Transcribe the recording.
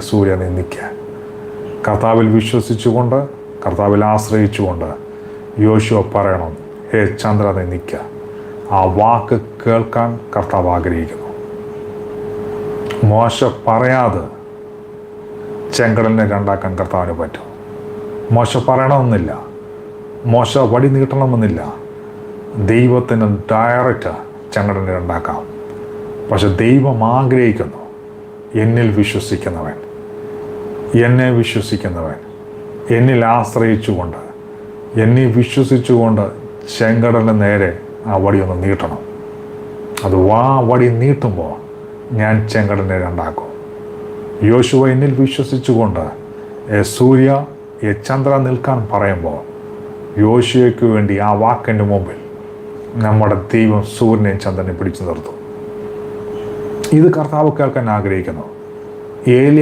സൂര്യ നീ നിൽക്കുക. കർത്താവിൽ വിശ്വസിച്ചുകൊണ്ട്, കർത്താവിൽ ആശ്രയിച്ചുകൊണ്ട് യോശുവ പറയണം, ചന്ദ്ര നീ നിൽക്കുക. ആ വാക്ക് കേൾക്കാൻ കർത്താവ് ആഗ്രഹിക്കുന്നു. മോശ പറയാതെ ചെങ്കടലിനെ രണ്ടാക്കാൻ കർത്താവിന് പറ്റും. മോശ പറയണമെന്നില്ല, മോശ വടി നീട്ടണമെന്നില്ല. ദൈവത്തിന് ഡയറക്റ്റ് ചെങ്കടലിനെ രണ്ടാക്കാം. പക്ഷെ ദൈവം ആഗ്രഹിക്കുന്നു, എന്നിൽ വിശ്വസിക്കുന്നവൻ, എന്നെ വിശ്വസിക്കുന്നവൻ, എന്നിൽ ആശ്രയിച്ചുകൊണ്ട്, എന്നെ വിശ്വസിച്ചുകൊണ്ട് ചെങ്കടലിന് നേരെ ആ വടി ഒന്ന് നീട്ടണം. അത് വടി നീട്ടുമ്പോൾ ഞാൻ ചെങ്കടലിനെ രണ്ടാക്കും. യോശുവ എന്നിൽ വിശ്വസിച്ചുകൊണ്ട് സൂര്യ ചന്ദ്ര നിൽക്കാൻ പറയുമ്പോൾ യോശുവയ്ക്ക് വേണ്ടി ആ വാക്കിൻ്റെ മുമ്പിൽ നമ്മുടെ ദൈവം സൂര്യനെയും ചന്ദ്രനെയും പിടിച്ചു നിർത്തും. ഇത് കർത്താവ് കേൾക്കാൻ ആഗ്രഹിക്കുന്നു.